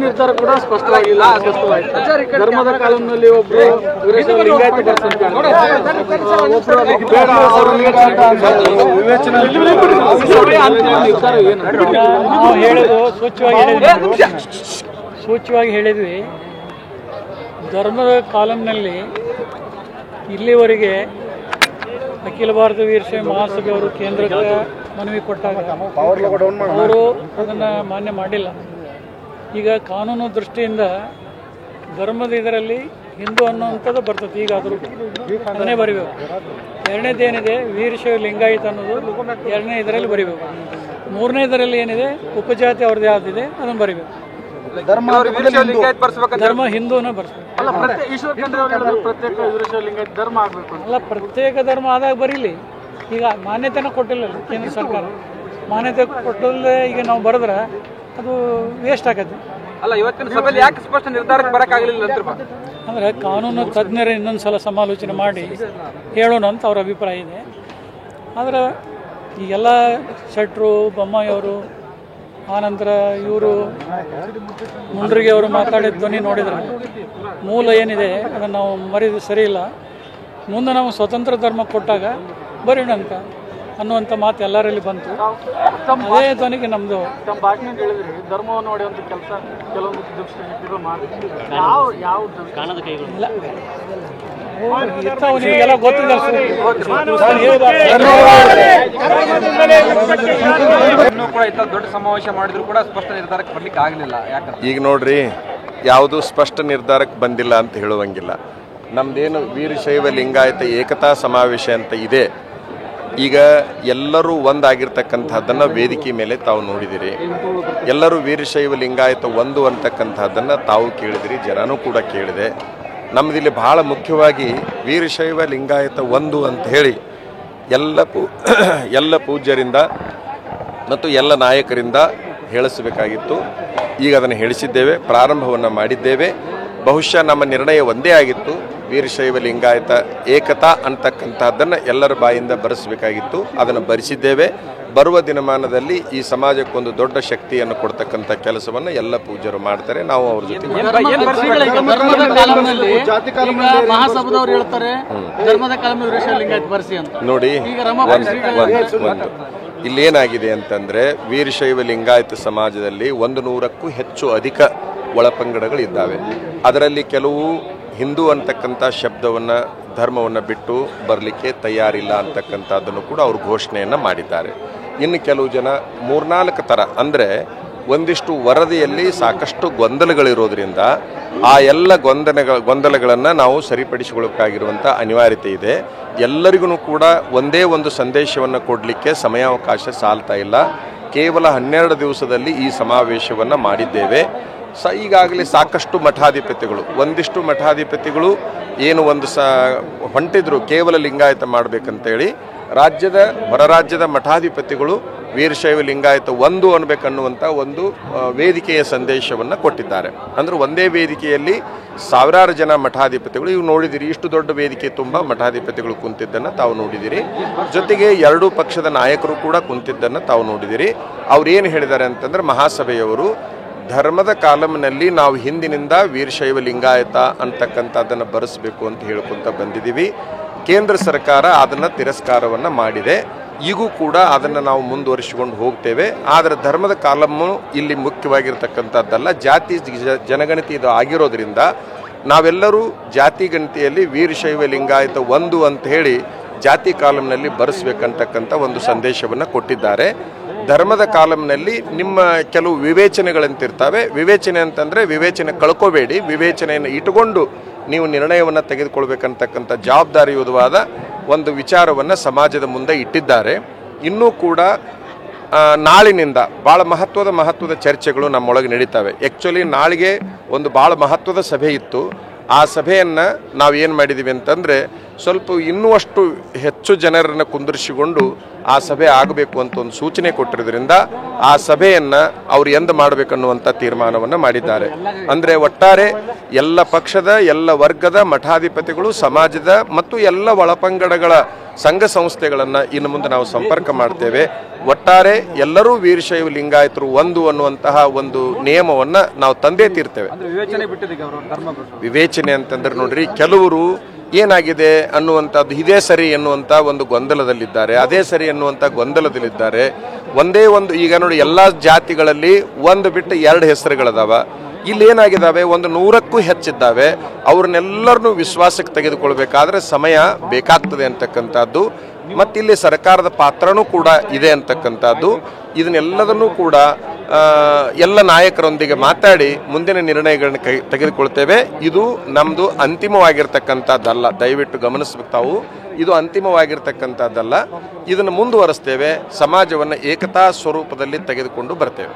ನಿರ್ಧಾರ ಕೂಡ ಸ್ಪಷ್ಟವಾಗಿಲ್ಲ. ಧರ್ಮದ ಕಾಲಂನಲ್ಲಿ ಒಬ್ಬರು ಲಿಂಗಾಯತ ಹೇಳೋದು ಸೂಚ್ಯವಾಗಿ ಹೇಳಿದ್ವಿ. ಧರ್ಮದ ಕಾಲಂನಲ್ಲಿ ಇಲ್ಲಿವರೆಗೆ ಅಖಿಲ ಭಾರತ ವೀರಶೈವ ಮಹಾಸಭೆ ಅವರು ಕೇಂದ್ರಕ್ಕೆ ಮನವಿ ಕೊಟ್ಟಾಗ ಅವರು ಅದನ್ನು ಮಾನ್ಯ ಮಾಡಿಲ್ಲ. ಈಗ ಕಾನೂನು ದೃಷ್ಟಿಯಿಂದ ಧರ್ಮದ ಇದರಲ್ಲಿ ಹಿಂದೂ ಅನ್ನೋವಂಥದ್ದು ಬರ್ತದೆ. ಈಗ ಅದ್ರ ಅದನ್ನೇ ಬರಿಬೇಕು. ಎರಡನೇದೇನಿದೆ ವೀರಶೈವ ಲಿಂಗಾಯತ ಅನ್ನೋದು ಎರಡನೇ ಇದರಲ್ಲಿ ಬರಿಬೇಕು. ಮೂರನೇ ಇದರಲ್ಲಿ ಏನಿದೆ ಉಪಜಾತಿ ಅವ್ರದ್ದು ಯಾವುದಿದೆ ಅದನ್ನು ಬರಿಬೇಕು. ಧರ್ಮ ಹಿಂದೂನ ಬರ್ಸ್ಬೇಕು. ಅಲ್ಲ, ಪ್ರತ್ಯೇಕ ಧರ್ಮ ಆದಾಗ ಬರೀಲಿ. ಈಗ ಮಾನ್ಯತೆನ ಕೊಟ್ಟಿಲ್ಲ ಕೇಂದ್ರ ಸರ್ಕಾರ. ಮಾನ್ಯತೆ ಕೊಟ್ಟಲ್ಲೇ ಈಗ ನಾವು ಬರೆದ್ರೆ ಅದು ವೇಸ್ಟ್ ಆಗತ್ತೆ. ಅಲ್ಲ, ಇವತ್ತಿನ ಸಭೆಯಲ್ಲಿ ಯಾಕೆ ಸ್ಪಷ್ಟ ನಿರ್ಧಾರಕ್ಕೆ ಬರಕ್ಕಾಗಲಿಲ್ಲ ಅಂದ್ರೆ ಕಾನೂನು ತಜ್ಞರ ಇನ್ನೊಂದ್ಸಲ ಸಮಾಲೋಚನೆ ಮಾಡಿ ಹೇಳೋಣ ಅಂತ ಅವ್ರ ಅಭಿಪ್ರಾಯ ಇದೆ. ಆದರೆ ಈಗೆಲ್ಲ ಶೆಟ್ರು, ಬೊಮ್ಮಾಯಿಯವರು, ಆನಂತರ ಇವರು ಮುಂಡ್ರಿಗೆ ಅವರು ಮಾತಾಡಿದ ಧ್ವನಿ ನೋಡಿದ್ರೆ ಮೂಲ ಏನಿದೆ ಅದನ್ನು ನಾವು ಮರೆದು ಸರಿ ಇಲ್ಲ. ಮುಂದೆ ನಾವು ಸ್ವತಂತ್ರ ಧರ್ಮ ಕೊಟ್ಟಾಗ ಬರೋಣ ಅಂತ ಅನ್ನುವಂಥ ಮಾತು ಎಲ್ಲರಲ್ಲಿ ಬಂತು. ಅದೇ ಧ್ವನಿಗೆ ನಮ್ಮದು ಹೇಳಿದ್ರಿ ಧರ್ಮವನ್ನು ನೋಡುವಂಥ ಕೆಲಸ ಕೆಲವೊಂದು ನಿಮಗೆಲ್ಲ ಗೊತ್ತಿದೆ. ದೊಡ್ಡ ಸಮಾವೇಶ ಮಾಡಿದ್ರು ಕೂಡ ಸ್ಪಷ್ಟ ನಿರ್ಧಾರಕ್ಕೆ ಬರ್ಲಿಕ್ಕೆ ಆಗಲಿಲ್ಲ. ಯಾಕಂದ್ರೆ ಈಗ ನೋಡ್ರಿ, ಯಾವುದು ಸ್ಪಷ್ಟ ನಿರ್ಧಾರಕ್ಕೆ ಬಂದಿಲ್ಲ ಅಂತ ಹೇಳುವಂಗಿಲ್ಲ. ನಮ್ದೇನು ವೀರಶೈವ ಲಿಂಗಾಯತ ಏಕತಾ ಸಮಾವೇಶ ಅಂತ ಇದೆ. ಈಗ ಎಲ್ಲರೂ ಒಂದಾಗಿರ್ತಕ್ಕಂಥದ್ದನ್ನು ವೇದಿಕೆ ಮೇಲೆ ತಾವು ನೋಡಿದಿರಿ. ಎಲ್ಲರೂ ವೀರಶೈವ ಲಿಂಗಾಯತ ಒಂದು ಅಂತಕ್ಕಂಥದ್ದನ್ನು ತಾವು ಕೇಳಿದಿರಿ, ಜನನೂ ಕೂಡ ಕೇಳಿದೆ. ನಮ್ಮದಿಲ್ಲಿ ಬಹಳ ಮುಖ್ಯವಾಗಿ ವೀರಶೈವ ಲಿಂಗಾಯತ ಒಂದು ಅಂತ ಹೇಳಿ ಎಲ್ಲ ಪೂಜ್ಯರಿಂದ ಮತ್ತು ಎಲ್ಲ ನಾಯಕರಿಂದ ಹೇಳಿಸಬೇಕಾಗಿತ್ತು. ಈಗ ಅದನ್ನು ಹೇಳಿಸಿದ್ದೇವೆ, ಪ್ರಾರಂಭವನ್ನು ಮಾಡಿದ್ದೇವೆ. ಬಹುಶಃ ನಮ್ಮ ನಿರ್ಣಯ ಒಂದೇ ಆಗಿತ್ತು, ವೀರಶೈವ ಲಿಂಗಾಯತ ಏಕತಾ ಅಂತಕ್ಕಂಥದ್ದನ್ನು ಎಲ್ಲರ ಬಾಯಿಂದ ಬರೆಸಬೇಕಾಗಿತ್ತು. ಅದನ್ನು ಬರೆಸಿದ್ದೇವೆ. ಬರುವ ದಿನಮಾನದಲ್ಲಿ ಈ ಸಮಾಜಕ್ಕೊಂದು ದೊಡ್ಡ ಶಕ್ತಿಯನ್ನು ಕೊಡ್ತಕ್ಕಂಥ ಕೆಲಸವನ್ನು ಎಲ್ಲ ಪೂಜ್ಯರು ಮಾಡ್ತಾರೆ. ನಾವು ಅವ್ರ ಜೊತೆ ನೋಡಿ, ಒಂದು ಇಲ್ಲೇನಾಗಿದೆ ಅಂತಂದ್ರೆ ವೀರಶೈವ ಲಿಂಗಾಯತ ಸಮಾಜದಲ್ಲಿ 100ಕ್ಕೂ ಹೆಚ್ಚು ಒಳಪಂಗಡಗಳಿದ್ದಾವೆ. ಅದರಲ್ಲಿ ಕೆಲವು ಹಿಂದೂ ಅಂತಕ್ಕಂಥ ಶಬ್ದವನ್ನು, ಧರ್ಮವನ್ನು ಬಿಟ್ಟು ಬರಲಿಕ್ಕೆ ತಯಾರಿಲ್ಲ ಅಂತಕ್ಕಂಥದ್ದನ್ನು ಕೂಡ ಅವರು ಘೋಷಣೆಯನ್ನು ಮಾಡಿದ್ದಾರೆ. ಇನ್ನು ಕೆಲವು ಜನ 3-4 ಥರ ಅಂದರೆ ಒಂದಿಷ್ಟು ವರದಿಯಲ್ಲಿ ಸಾಕಷ್ಟು ಗೊಂದಲಗಳಿರೋದ್ರಿಂದ ಆ ಎಲ್ಲ ಗೊಂದಲಗಳನ್ನು ನಾವು ಸರಿಪಡಿಸಿಕೊಳ್ಳಬೇಕಾಗಿರುವಂಥ ಅನಿವಾರ್ಯತೆ ಇದೆ. ಎಲ್ಲರಿಗೂ ಕೂಡ ಒಂದೇ ಒಂದು ಸಂದೇಶವನ್ನು ಕೊಡಲಿಕ್ಕೆ ಸಮಯಾವಕಾಶ ಸಾಲ್ತಾ ಇಲ್ಲ. ಕೇವಲ 12 ದಿವಸದಲ್ಲಿ ಈ ಸಮಾವೇಶವನ್ನು ಮಾಡಿದ್ದೇವೆ. ಈಗಾಗಲೇ ಸಾಕಷ್ಟು ಮಠಾಧಿಪತಿಗಳು, ಒಂದಿಷ್ಟು ಮಠಾಧಿಪತಿಗಳು ಏನು ಹೊಂಟಿದ್ರು ಕೇವಲ ಲಿಂಗಾಯತ ಮಾಡಬೇಕಂತೇಳಿ, ರಾಜ್ಯದ ಹೊರ ರಾಜ್ಯದ ಮಠಾಧಿಪತಿಗಳು ವೀರಶೈವ ಲಿಂಗಾಯತ ಒಂದು ಅನ್ಬೇಕನ್ನುವಂಥ ಒಂದು ವೇದಿಕೆಯ ಸಂದೇಶವನ್ನು ಕೊಟ್ಟಿದ್ದಾರೆ. ಅಂದರೆ ಒಂದೇ ವೇದಿಕೆಯಲ್ಲಿ ಸಾವಿರಾರು ಜನ ಮಠಾಧಿಪತಿಗಳು, ಇವು ನೋಡಿದಿರಿ, ಇಷ್ಟು ದೊಡ್ಡ ವೇದಿಕೆ ತುಂಬ ಮಠಾಧಿಪತಿಗಳು ಕುಂತಿದ್ದನ್ನು ತಾವು ನೋಡಿದಿರಿ. ಜೊತೆಗೆ ಎರಡೂ ಪಕ್ಷದ ನಾಯಕರು ಕೂಡ ಕುಂತಿದ್ದನ್ನು ತಾವು ನೋಡಿದಿರಿ. ಅವ್ರೇನು ಹೇಳಿದ್ದಾರೆ ಅಂತಂದ್ರೆ, ಮಹಾಸಭೆಯವರು ಧರ್ಮದ ಕಾಲಂನಲ್ಲಿ ನಾವು ಹಿಂದಿನಿಂದ ವೀರಶೈವ ಲಿಂಗಾಯತ ಅಂತಕ್ಕಂಥದ್ದನ್ನು ಬರೆಸಬೇಕು ಅಂತ ಹೇಳ್ಕೊತ ಬಂದಿದ್ದೀವಿ. ಕೇಂದ್ರ ಸರ್ಕಾರ ಅದನ್ನು ತಿರಸ್ಕಾರವನ್ನು ಮಾಡಿದೆ. ಈಗೂ ಕೂಡ ಅದನ್ನು ನಾವು ಮುಂದುವರಿಸಿಕೊಂಡು ಹೋಗ್ತೇವೆ. ಆದರೆ ಧರ್ಮದ ಕಾಲಮ್ಮು ಇಲ್ಲಿ ಮುಖ್ಯವಾಗಿರ್ತಕ್ಕಂಥದ್ದಲ್ಲ, ಜಾತಿ ಜನಗಣತಿ ಇದು ಆಗಿರೋದ್ರಿಂದ ನಾವೆಲ್ಲರೂ ಜಾತಿ ಗಣತಿಯಲ್ಲಿ ವೀರಶೈವ ಲಿಂಗಾಯತ ಒಂದು ಅಂತ ಹೇಳಿ ಜಾತಿ ಕಾಲಂನಲ್ಲಿ ಬರೆಸಬೇಕಂತಕ್ಕಂಥ ಒಂದು ಸಂದೇಶವನ್ನು ಕೊಟ್ಟಿದ್ದಾರೆ. ಧರ್ಮದ ಕಾಲಂನಲ್ಲಿ ನಿಮ್ಮ ಕೆಲವು ವಿವೇಚನೆಗಳಂತಿರ್ತವೆ. ವಿವೇಚನೆ ಅಂತಂದರೆ ವಿವೇಚನೆ ಕಳ್ಕೋಬೇಡಿ, ವಿವೇಚನೆಯನ್ನು ಇಟ್ಟುಕೊಂಡು ನೀವು ನಿರ್ಣಯವನ್ನು ತೆಗೆದುಕೊಳ್ಬೇಕಂತಕ್ಕಂಥ ಜವಾಬ್ದಾರಿಯುತವಾದ ಒಂದು ವಿಚಾರವನ್ನು ಸಮಾಜದ ಮುಂದೆ ಇಟ್ಟಿದ್ದಾರೆ. ಇನ್ನೂ ಕೂಡ ನಾಳಿನಿಂದ ಭಾಳ ಮಹತ್ವದ ಚರ್ಚೆಗಳು ನಮ್ಮೊಳಗೆ ನಡೀತವೆ. ಆ್ಯಕ್ಚುಲಿ ನಾಳೆಗೆ ಒಂದು ಭಾಳ ಮಹತ್ವದ ಸಭೆ ಇತ್ತು. ಆ ಸಭೆಯನ್ನು ನಾವು ಏನು ಮಾಡಿದ್ದೀವಿ ಅಂತಂದರೆ, ಸ್ವಲ್ಪ ಇನ್ನೂ ಅಷ್ಟು ಹೆಚ್ಚು ಜನರನ್ನು ಕುಂದಿರಿಸಿಕೊಂಡು ಆ ಸಭೆ ಆಗಬೇಕು ಅಂತ ಒಂದು ಸೂಚನೆ ಕೊಟ್ಟಿರೋದ್ರಿಂದ ಆ ಸಭೆಯನ್ನು ಅವ್ರು ಎಂದು ಮಾಡಬೇಕನ್ನುವಂಥ ತೀರ್ಮಾನವನ್ನು ಮಾಡಿದ್ದಾರೆ. ಅಂದರೆ ಒಟ್ಟಾರೆ ಎಲ್ಲ ಪಕ್ಷದ ಎಲ್ಲ ವರ್ಗದ ಮಠಾಧಿಪತಿಗಳು, ಸಮಾಜದ ಮತ್ತು ಎಲ್ಲ ಒಳಪಂಗಡಗಳ ಸಂಘ ಸಂಸ್ಥೆಗಳನ್ನು ಇನ್ನು ಮುಂದೆ ನಾವು ಸಂಪರ್ಕ ಮಾಡ್ತೇವೆ. ಒಟ್ಟಾರೆ ಎಲ್ಲರೂ ವೀರಶೈವ ಲಿಂಗಾಯತರು ಒಂದು ಅನ್ನುವಂತಹ ಒಂದು ನಿಯಮವನ್ನು ನಾವು ತಂದೇ ತೀರ್ತೇವೆ. ವಿವೇಚನೆ ಅಂತಂದ್ರೆ ನೋಡ್ರಿ, ಕೆಲವರು ಏನಾಗಿದೆ ಅನ್ನುವಂಥದ್ದು ಇದೇ ಸರಿ ಎನ್ನುವಂಥ ಒಂದು ಗೊಂದಲದಲ್ಲಿದ್ದಾರೆ, ಅದೇ ಸರಿ ಎನ್ನುವಂಥ ಗೊಂದಲದಲ್ಲಿದ್ದಾರೆ. ಒಂದೇ ಒಂದು ಈಗ ನೋಡಿ, ಎಲ್ಲ ಜಾತಿಗಳಲ್ಲಿ ಒಂದು ಬಿಟ್ಟು 2 ಹೆಸರುಗಳದಾವ. ಇಲ್ಲಿ ಏನಾಗಿದ್ದಾವೆ, 100ಕ್ಕೂ ಹೆಚ್ಚಿದ್ದಾವೆ. ಅವ್ರನ್ನೆಲ್ಲರನ್ನೂ ವಿಶ್ವಾಸಕ್ಕೆ ತೆಗೆದುಕೊಳ್ಬೇಕಾದ್ರೆ ಸಮಯ ಬೇಕಾಗ್ತದೆ ಅಂತಕ್ಕಂಥದ್ದು, ಮತ್ತಿಲ್ಲಿ ಸರ್ಕಾರದ ಪಾತ್ರನೂ ಕೂಡ ಇದೆ ಅಂತಕ್ಕಂಥದ್ದು. ಇದನ್ನೆಲ್ಲದನ್ನೂ ಕೂಡ ಎಲ್ಲ ನಾಯಕರೊಂದಿಗೆ ಮಾತಾಡಿ ಮುಂದಿನ ನಿರ್ಣಯಗಳನ್ನ ತೆಗೆದುಕೊಳ್ತೇವೆ. ಇದು ನಮ್ಮದು ಅಂತಿಮವಾಗಿರ್ತಕ್ಕಂಥದ್ದಲ್ಲ, ದಯವಿಟ್ಟು ಗಮನಿಸ್ಬೇಕು ತಾವು. ಇದು ಅಂತಿಮವಾಗಿರ್ತಕ್ಕಂಥದ್ದಲ್ಲ, ಇದನ್ನು ಮುಂದುವರಿಸ್ತೇವೆ. ಸಮಾಜವನ್ನು ಏಕತಾ ಸ್ವರೂಪದಲ್ಲಿ ತೆಗೆದುಕೊಂಡು ಬರ್ತೇವೆ.